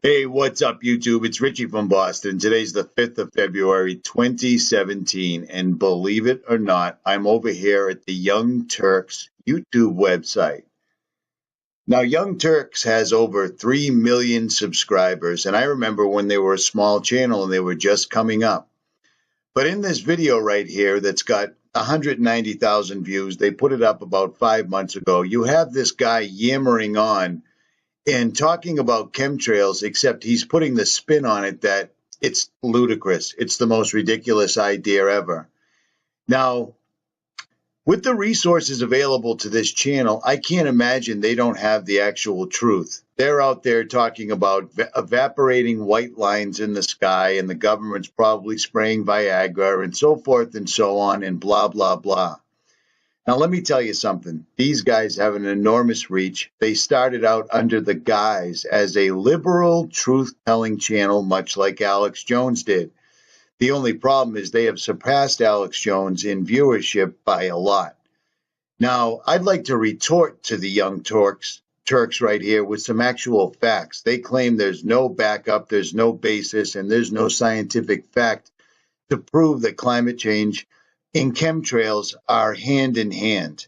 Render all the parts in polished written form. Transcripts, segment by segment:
Hey, what's up, YouTube? It's Richie from Boston. Today's the 5th of February, 2017. And believe it or not, I'm over here at the Young Turks YouTube website. Now, Young Turks has over 3 million subscribers. And I remember when they were a small channel and they were just coming up. But in this video right here that's got 190,000 views, they put it up about 5 months ago. You have this guy yammering on and talking about chemtrails, except he's putting the spin on it that it's ludicrous. It's the most ridiculous idea ever. Now, with the resources available to this channel, I can't imagine they don't have the actual truth. They're out there talking about evaporating white lines in the sky, and the government's probably spraying Viagra and so forth and so on, and blah, blah, blah. Now, let me tell you something. These guys have an enormous reach. They started out under the guise as a liberal truth-telling channel, much like Alex Jones did. The only problem is they have surpassed Alex Jones in viewership by a lot. Now, I'd like to retort to the Young Turks right here with some actual facts. They claim there's no backup, there's no basis, and there's no scientific fact to prove that climate change and chemtrails are hand in hand.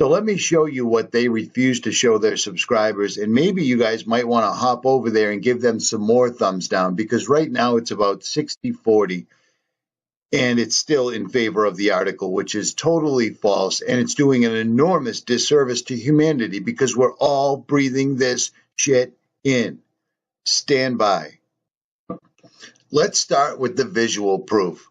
So let me show you what they refuse to show their subscribers, and maybe you guys might want to hop over there and give them some more thumbs down, because right now it's about 60-40, and it's still in favor of the article, which is totally false, and it's doing an enormous disservice to humanity because we're all breathing this shit in. Stand by. Let's start with the visual proof.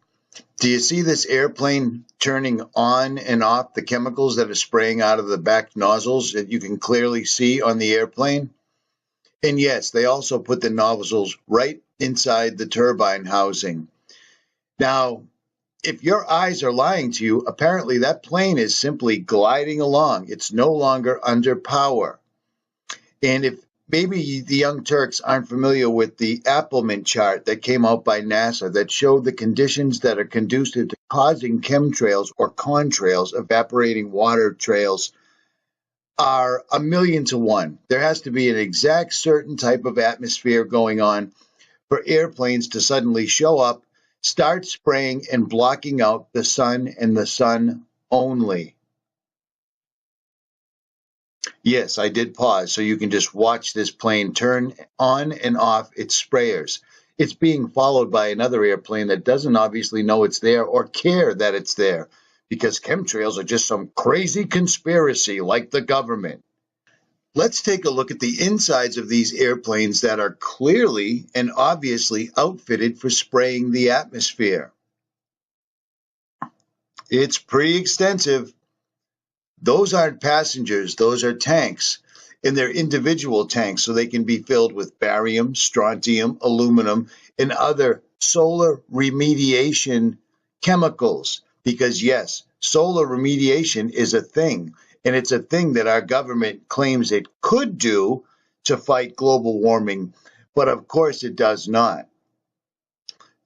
Do you see this airplane turning on and off the chemicals that are spraying out of the back nozzles that you can clearly see on the airplane? And yes, they also put the nozzles right inside the turbine housing. Now, if your eyes are lying to you, apparently that plane is simply gliding along. It's no longer under power. And if maybe the Young Turks aren't familiar with the Appelman chart that came out by NASA that showed the conditions that are conducive to causing chemtrails or contrails, evaporating water trails, are 1,000,000 to 1. There has to be an exact certain type of atmosphere going on for airplanes to suddenly show up, start spraying and blocking out the sun and the sun only. Yes, I did pause so you can just watch this plane turn on and off its sprayers. It's being followed by another airplane that doesn't obviously know it's there or care that it's there, because chemtrails are just some crazy conspiracy like the government. Let's take a look at the insides of these airplanes that are clearly and obviously outfitted for spraying the atmosphere. It's pretty extensive. Those aren't passengers, those are tanks, and they're individual tanks, so they can be filled with barium, strontium, aluminum, and other solar remediation chemicals. Because yes, solar remediation is a thing, and it's a thing that our government claims it could do to fight global warming, but of course it does not.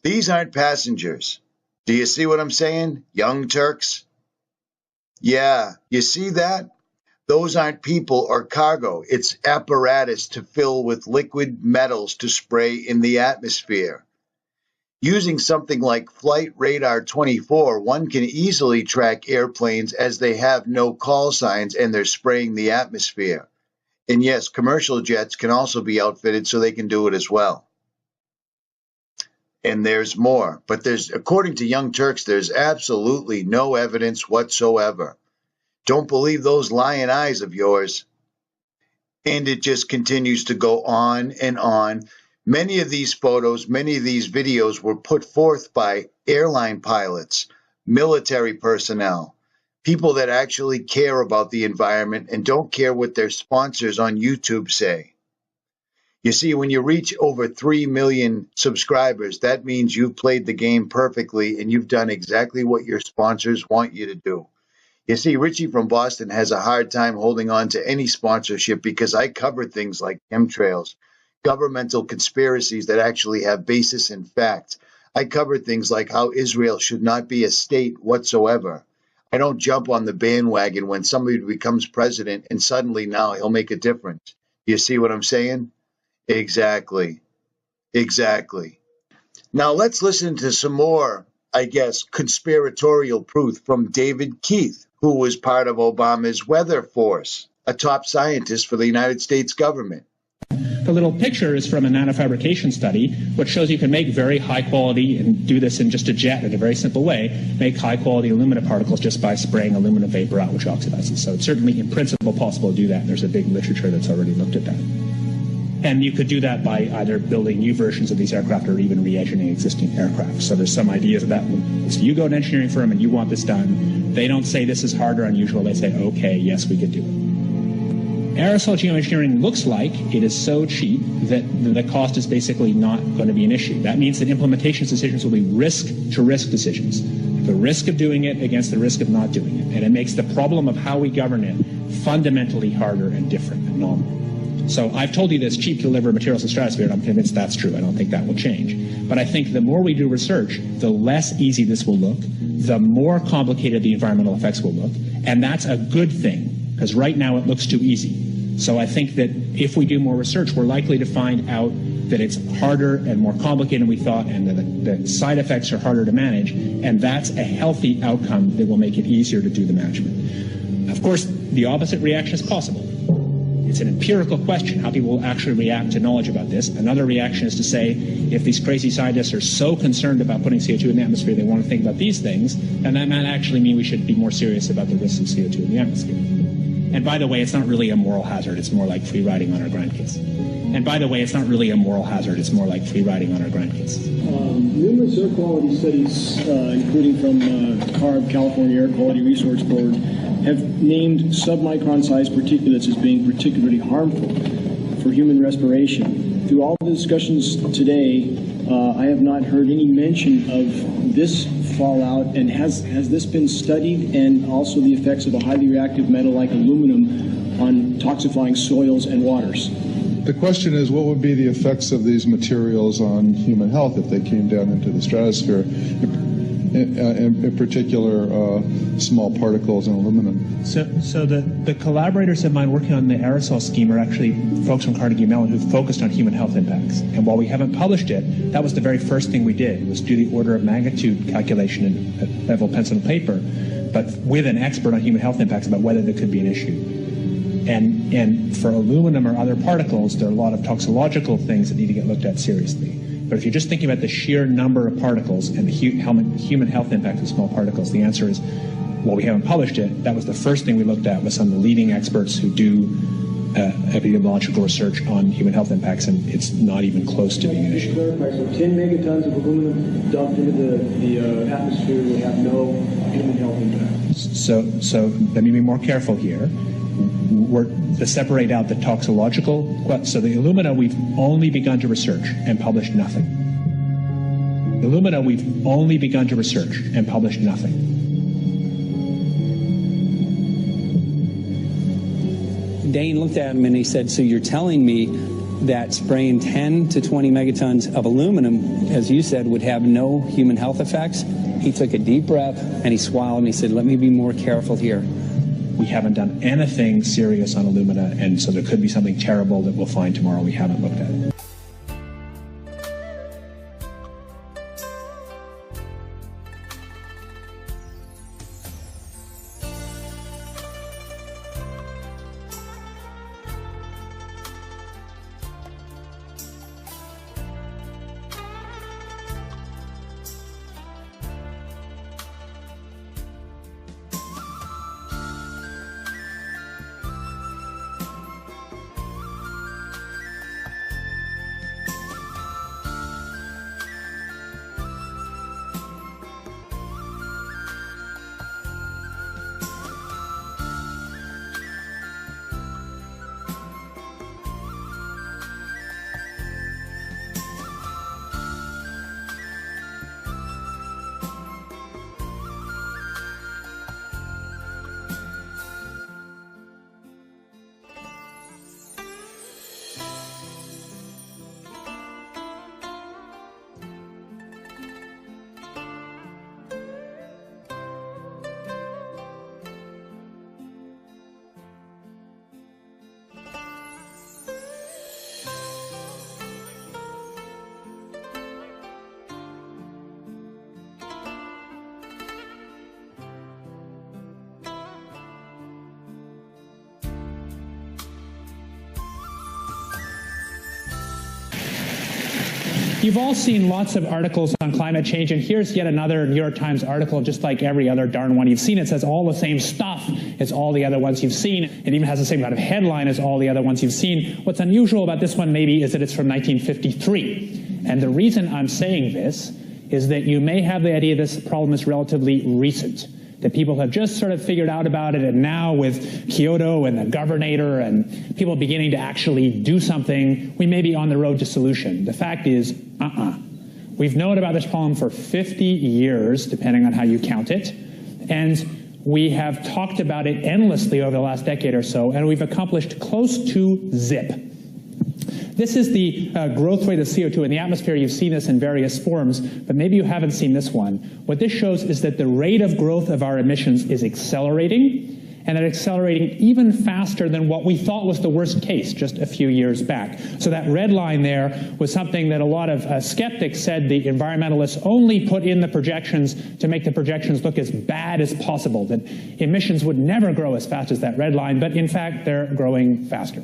These aren't passengers. Do you see what I'm saying, Young Turks? Yeah, you see that? Those aren't people or cargo. It's apparatus to fill with liquid metals to spray in the atmosphere. Using something like Flight Radar 24, one can easily track airplanes as they have no call signs and they're spraying the atmosphere. And yes, commercial jets can also be outfitted so they can do it as well. And there's more. But according to Young Turks, there's absolutely no evidence whatsoever. Don't believe those lying eyes of yours. And it just continues to go on and on. Many of these photos, many of these videos were put forth by airline pilots, military personnel, people that actually care about the environment and don't care what their sponsors on YouTube say. You see, when you reach over 3 million subscribers, that means you've played the game perfectly and you've done exactly what your sponsors want you to do. You see, Richie from Boston has a hard time holding on to any sponsorship because I cover things like chemtrails, governmental conspiracies that actually have basis in fact. I cover things like how Israel should not be a state whatsoever. I don't jump on the bandwagon when somebody becomes president and suddenly now he'll make a difference. You see what I'm saying? Exactly. Exactly. Now let's listen to some more, I guess, conspiratorial proof from David Keith, who was part of Obama's weather force, a top scientist for the United States government. The little picture is from a nanofabrication study, which shows you can make very high quality, and do this in just a jet in a very simple way, make high quality aluminum particles just by spraying aluminum vapor out, which oxidizes. So it's certainly in principle possible to do that, and there's a big literature that's already looked at that. And you could do that by either building new versions of these aircraft or even re-engineering existing aircraft. So there's some ideas of that. So you go to an engineering firm and you want this done. They don't say this is hard or unusual. They say, okay, yes, we could do it. Aerosol geoengineering looks like it is so cheap that the cost is basically not going to be an issue. That means that implementation decisions will be risk-to-risk decisions. The risk of doing it against the risk of not doing it. And it makes the problem of how we govern it fundamentally harder and different and novel. So I've told you that it's cheap to deliver materials to the stratosphere, and I'm convinced that's true. I don't think that will change. But I think the more we do research, the less easy this will look, the more complicated the environmental effects will look, and that's a good thing, because right now it looks too easy. So I think that if we do more research, we're likely to find out that it's harder and more complicated than we thought, and that the side effects are harder to manage, and that's a healthy outcome that will make it easier to do the management. Of course, the opposite reaction is possible. It's an empirical question, how people will actually react to knowledge about this. Another reaction is to say, if these crazy scientists are so concerned about putting CO2 in the atmosphere, they want to think about these things, then that might actually mean we should be more serious about the risks of CO2 in the atmosphere. And by the way, it's not really a moral hazard. It's more like free riding on our grandkids. And by the way, it's not really a moral hazard. It's more like free riding on our grandkids. Numerous air quality studies, including from CARB, California Air Quality Resource Board, have named submicron-sized particulates as being particularly harmful for human respiration. Through all the discussions today, I have not heard any mention of this fallout, and has this been studied, and also the effects of a highly reactive metal like aluminum on toxifying soils and waters? The question is, what would be the effects of these materials on human health if they came down into the stratosphere, in particular small particles in aluminum? So the collaborators of mine working on the aerosol scheme are actually folks from Carnegie Mellon who focused on human health impacts. And while we haven't published it, that was the very first thing we did, was do the order of magnitude calculation in level pencil and paper, but with an expert on human health impacts about whether there could be an issue. And for aluminum or other particles, there are a lot of toxicological things that need to get looked at seriously. But if you're just thinking about the sheer number of particles and the human health impact of small particles, the answer is, well, we haven't published it. That was the first thing we looked at with some of the leading experts who do epidemiological research on human health impacts, and it's not even close to being an issue. Clarify, so 10 megatons of aluminum dumped into the atmosphere would have no human health impact. So let me be more careful here. We're to separate out the toxicological. So the alumina, we've only begun to research and published nothing. Alumina, we've only begun to research and published nothing. Dane looked at him and he said, so you're telling me that spraying 10 to 20 megatons of aluminum, as you said, would have no human health effects? He took a deep breath and he swallowed and he said, let me be more careful here. We haven't done anything serious on alumina, and so there could be something terrible that we'll find tomorrow we haven't looked at. You've all seen lots of articles on climate change, and here's yet another New York Times article, just like every other darn one you've seen. It says all the same stuff as all the other ones you've seen. It even has the same kind of headline as all the other ones you've seen. What's unusual about this one maybe is that it's from 1953. And the reason I'm saying this is that you may have the idea this problem is relatively recent, that people have just sort of figured out about it, and now with Kyoto and the Governator and people beginning to actually do something, we may be on the road to solution. The fact is, We've known about this problem for 50 years, depending on how you count it, and we have talked about it endlessly over the last decade or so, and we've accomplished close to zip. This is the growth rate of CO2 in the atmosphere. You've seen this in various forms, but maybe you haven't seen this one. What this shows is that the rate of growth of our emissions is accelerating, and it's accelerating even faster than what we thought was the worst case just a few years back. So that red line there was something that a lot of skeptics said the environmentalists only put in the projections to make the projections look as bad as possible, that emissions would never grow as fast as that red line, but in fact they're growing faster.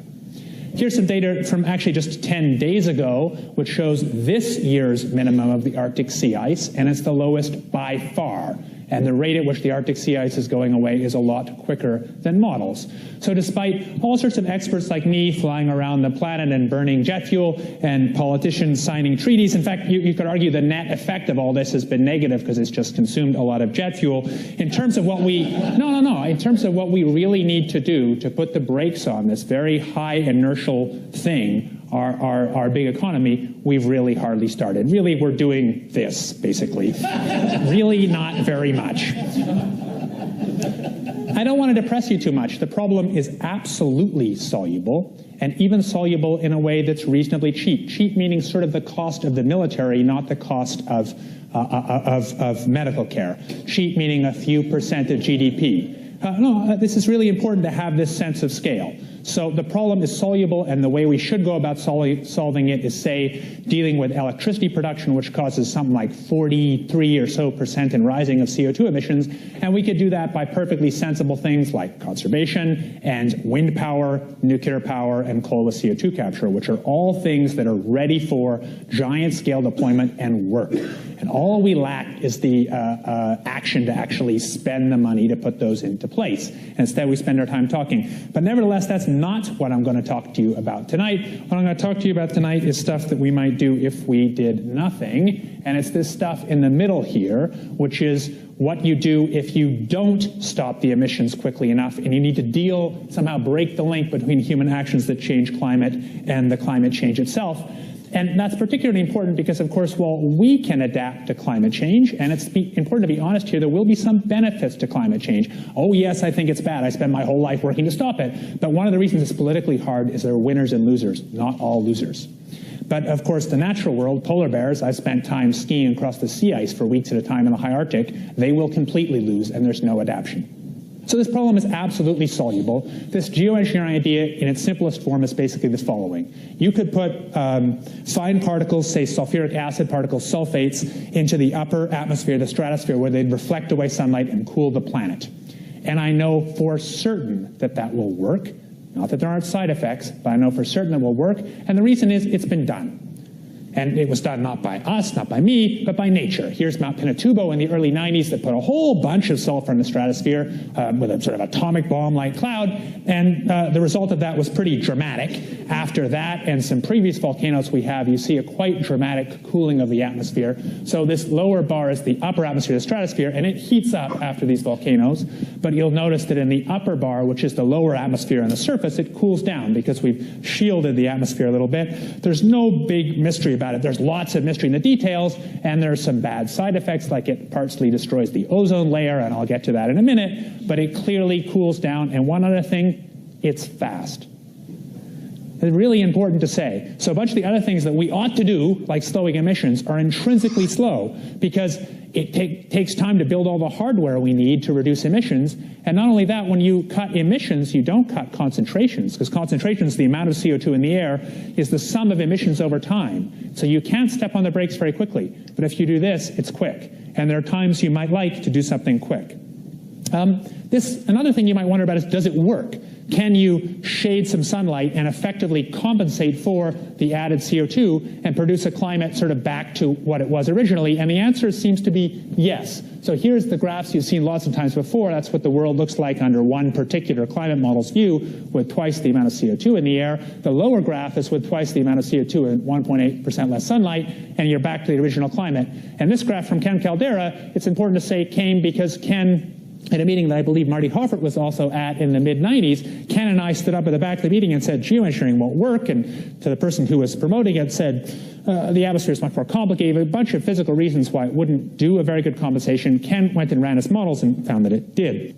Here's some data from actually just 10 days ago, which shows this year's minimum of the Arctic sea ice, and it's the lowest by far. And the rate at which the Arctic sea ice is going away is a lot quicker than models. So despite all sorts of experts like me flying around the planet and burning jet fuel, and politicians signing treaties, in fact, you could argue the net effect of all this has been negative because it's just consumed a lot of jet fuel. In terms of what we, in terms of what we really need to do to put the brakes on this very high inertial thing, our big economy, we've really hardly started. Really, we're doing this, basically. Really not very much. I don't want to depress you too much. The problem is absolutely soluble, and even soluble in a way that's reasonably cheap. Cheap meaning sort of the cost of the military, not the cost of medical care. Cheap meaning a few percent of GDP. This is really important to have this sense of scale. So the problem is soluble, and the way we should go about solving it is, say, dealing with electricity production, which causes something like 43% or so in rising of CO2 emissions, and we could do that by perfectly sensible things like conservation and wind power, nuclear power, and coal with CO2 capture, which are all things that are ready for giant-scale deployment and work. And all we lack is the action to actually spend the money to put those into place. And instead, we spend our time talking. But nevertheless, that's not what I'm going to talk to you about tonight. What I'm going to talk to you about tonight is stuff that we might do if we did nothing. And it's this stuff in the middle here, which is what you do if you don't stop the emissions quickly enough, and you need to somehow break the link between human actions that change climate and the climate change itself. And that's particularly important because, of course, while we can adapt to climate change, and it's important to be honest here, there will be some benefits to climate change. Oh, yes, I think it's bad. I spend my whole life working to stop it. But one of the reasons it's politically hard is there are winners and losers, not all losers. But, of course, the natural world, polar bears, I've spent time skiing across the sea ice for weeks at a time in the high Arctic. They will completely lose, and there's no adaptation. So this problem is absolutely soluble. This geoengineering idea in its simplest form is basically the following. You could put fine particles, say sulfuric acid particles, sulfates, into the upper atmosphere, the stratosphere, where they'd reflect away sunlight and cool the planet. And I know for certain that that will work. Not that there aren't side effects, but I know for certain it will work. And the reason is it's been done. And it was done not by us, not by me, but by nature. Here's Mount Pinatubo in the early 90s that put a whole bunch of sulfur in the stratosphere with a sort of atomic bomb-like cloud, and the result of that was pretty dramatic. After that and some previous volcanoes we have, you see a quite dramatic cooling of the atmosphere. So this lower bar is the upper atmosphere, the stratosphere, and it heats up after these volcanoes. But you'll notice that in the upper bar, which is the lower atmosphere on the surface, it cools down because we've shielded the atmosphere a little bit. There's no big mystery about it. There's lots of mystery in the details, and there's some bad side effects, like it partially destroys the ozone layer, and I'll get to that in a minute, but it clearly cools down. And one other thing, it's fast. It's really important to say. So a bunch of the other things that we ought to do, like slowing emissions, are intrinsically slow because it takes time to build all the hardware we need to reduce emissions. And not only that, when you cut emissions, you don't cut concentrations, because concentrations, the amount of CO2 in the air, is the sum of emissions over time. So you can't step on the brakes very quickly. But if you do this, it's quick. And there are times you might like to do something quick. Another thing you might wonder about is, does it work? Can you shade some sunlight and effectively compensate for the added CO2 and produce a climate sort of back to what it was originally? And the answer seems to be yes. So here's the graphs you've seen lots of times before. That's what the world looks like under one particular climate model's view, with twice the amount of CO2 in the air. The lower graph is with twice the amount of CO2 and 1.8% less sunlight, and you're back to the original climate. And this graph from Ken Caldera, it's important to say came because Ken, at a meeting that I believe Marty Hoffert was also at in the mid-90s, Ken and I stood up at the back of the meeting and said, geoengineering won't work, and to the person who was promoting it said, the atmosphere is much more complicated, a bunch of physical reasons why it wouldn't do a very good compensation. Ken went and ran his models and found that it did.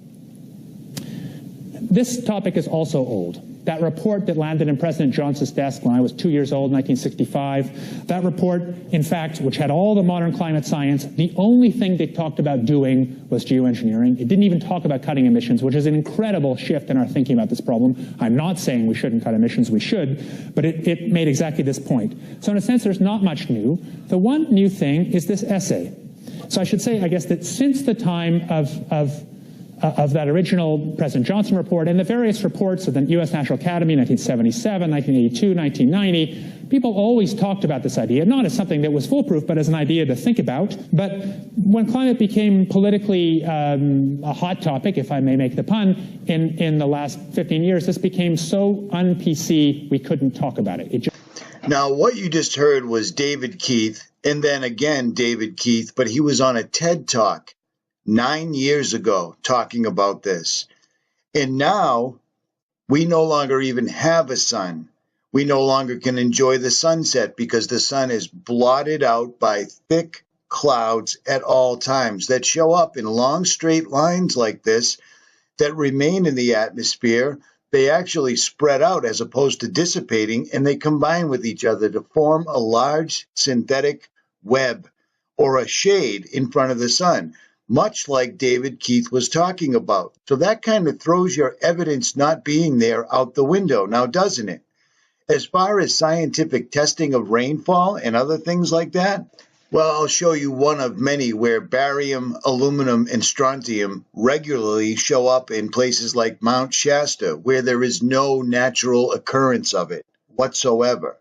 This topic is also old. That report that landed in President Johnson's desk when I was 2 years old, 1965, that report, in fact, which had all the modern climate science, the only thing they talked about doing was geoengineering. It didn't even talk about cutting emissions, which is an incredible shift in our thinking about this problem. I'm not saying we shouldn't cut emissions, we should, but it made exactly this point. So in a sense, there's not much new. The one new thing is this essay. So I should say, I guess, that since the time of that original President Johnson report and the various reports of the U.S. National Academy, 1977, 1982, 1990, people always talked about this idea, not as something that was foolproof, but as an idea to think about. But when climate became politically a hot topic, if I may make the pun, in the last 15 years, this became so un-PC we couldn't talk about it. Now, what you just heard was David Keith, and then again David Keith, but he was on a TED Talk 9 years ago talking about this. And now we no longer even have a sun. We no longer can enjoy the sunset because the sun is blotted out by thick clouds at all times that show up in long straight lines like this that remain in the atmosphere. They actually spread out as opposed to dissipating, and they combine with each other to form a large synthetic web or a shade in front of the sun, much like David Keith was talking about. So that kind of throws your evidence not being there out the window now, doesn't it? As far as scientific testing of rainfall and other things like that, well, I'll show you one of many where barium, aluminum, and strontium regularly show up in places like Mount Shasta, where there is no natural occurrence of it whatsoever.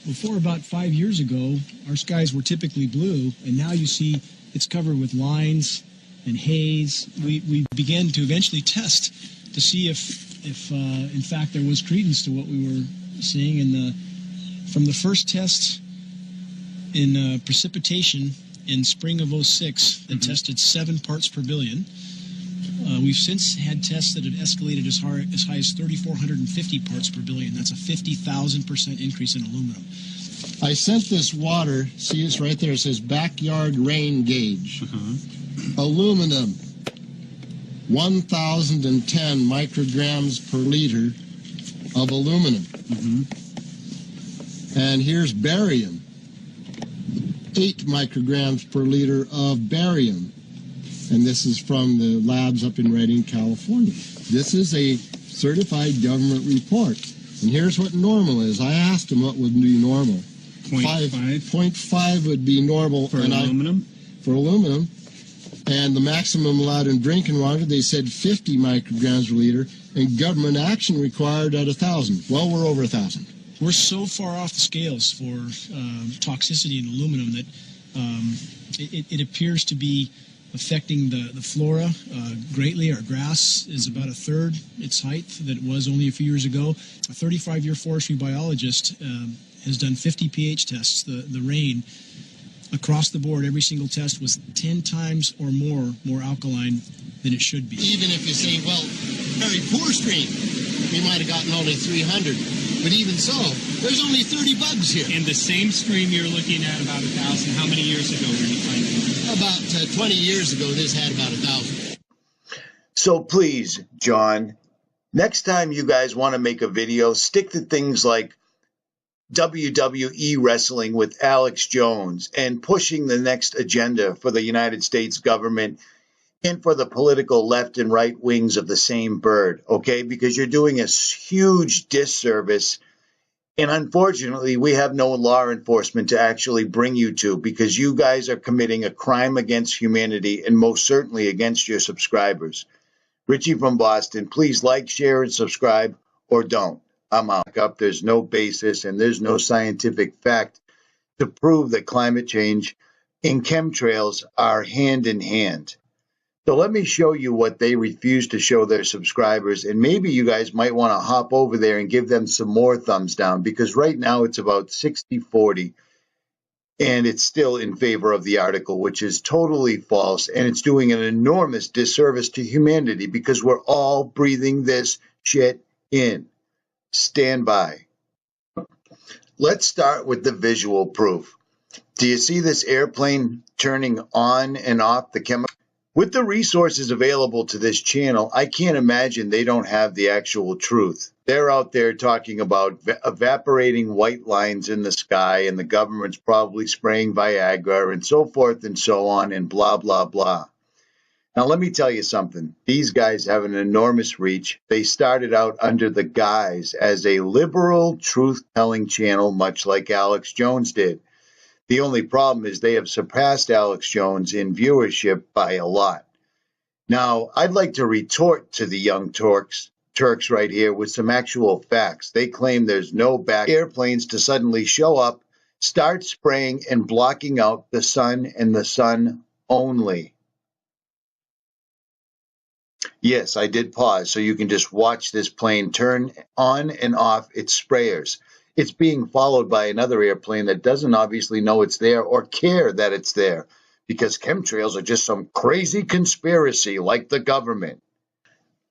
Before about 5 years ago, our skies were typically blue, and now you see it's covered with lines and haze. We began to eventually test to see if in fact there was credence to what we were seeing. From the first test in precipitation in spring of /06 that tested 7 parts per billion. We've since had tests that have escalated as high as 3,450 parts per billion. That's a 50,000% increase in aluminum. I sent this water, see it's right there, it says backyard rain gauge. Aluminum, 1,010 micrograms per liter of aluminum. And here's barium, 8 micrograms per liter of barium. And this is from the labs up in Redding, California. This is a certified government report. And here's what normal is. I asked them what would be normal. 0.5 would be normal. For aluminum? For aluminum. And the maximum allowed in drinking water, they said 50 micrograms per liter. And government action required at 1,000. Well, we're over 1,000. We're so far off the scales for toxicity in aluminum that it appears to be affecting the flora greatly. Our grass is about 1/3 its height that it was only a few years ago. A 35-year forestry biologist has done 50 pH tests, the rain, across the board, every single test was 10 times or more alkaline than it should be. Even if you say, well, very poor stream, we might have gotten only 300. But even so, there's only 30 bugs here. And the same stream you're looking at about 1,000, how many years ago were you finding it? About 20 years ago, this had about 1,000. So please, John, next time you guys want to make a video, stick to things like WWE wrestling with Alex Jones and pushing the next agenda for the United States government and for the political left and right wings of the same bird, okay? Because you're doing a huge disservice. And unfortunately, we have no law enforcement to actually bring you to, because you guys are committing a crime against humanity and most certainly against your subscribers. Richie from Boston, please like, share, and subscribe, or don't. I'm out. There's no basis and there's no scientific fact to prove that climate change and chemtrails are hand in hand. So let me show you what they refuse to show their subscribers, and maybe you guys might want to hop over there and give them some more thumbs down, because right now it's about 60-40, and it's still in favor of the article, which is totally false, and it's doing an enormous disservice to humanity because we're all breathing this shit in. Stand by. Let's start with the visual proof. Do you see this airplane turning on and off the chemical? With the resources available to this channel, I can't imagine they don't have the actual truth. They're out there talking about evaporating white lines in the sky, and the government's probably spraying Viagra and so forth and so on and blah, blah, blah. Now, let me tell you something. These guys have an enormous reach. They started out under the guise as a liberal truth-telling channel, much like Alex Jones did. The only problem is they have surpassed Alex Jones in viewership by a lot. Now, I'd like to retort to the young Turks right here with some actual facts. They claim there's no back airplanes to suddenly show up, start spraying and blocking out the sun and the sun only. Yes, I did pause so you can just watch this plane turn on and off its sprayers. It's being followed by another airplane that doesn't obviously know it's there or care that it's there, because chemtrails are just some crazy conspiracy like the government.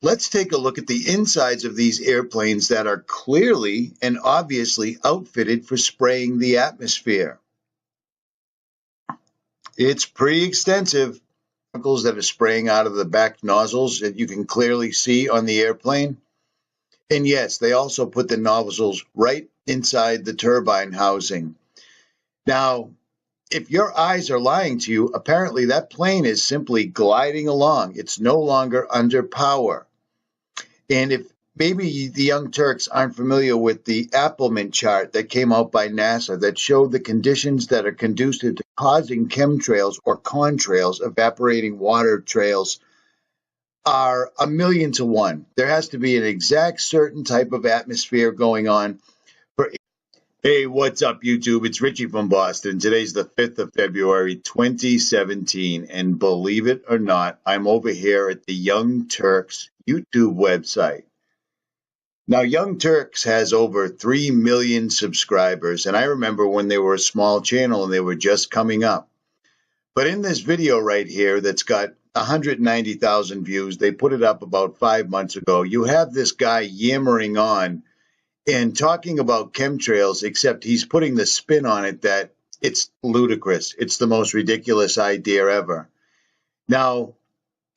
Let's take a look at the insides of these airplanes that are clearly and obviously outfitted for spraying the atmosphere. It's pretty extensive. Chemicals that are spraying out of the back nozzles that you can clearly see on the airplane. And yes, they also put the nozzles right inside the turbine housing. Now, if your eyes are lying to you, apparently that plane is simply gliding along. It's no longer under power. And if maybe the young Turks aren't familiar with the Appleman chart that came out by NASA that showed the conditions that are conducive to causing chemtrails or contrails, evaporating water trails, are 1,000,000 to 1. There has to be an exact certain type of atmosphere going on. Hey, what's up, YouTube? It's Richie from Boston. Today's the 5th of February, 2017, and believe it or not, I'm over here at the Young Turks YouTube website. Now, Young Turks has over 3 million subscribers, and I remember when they were a small channel and they were just coming up. But in this video right here that's got 190,000 views, they put it up about 5 months ago, you have this guy yammering on and talking about chemtrails, except he's putting the spin on it that it's ludicrous. It's the most ridiculous idea ever. Now,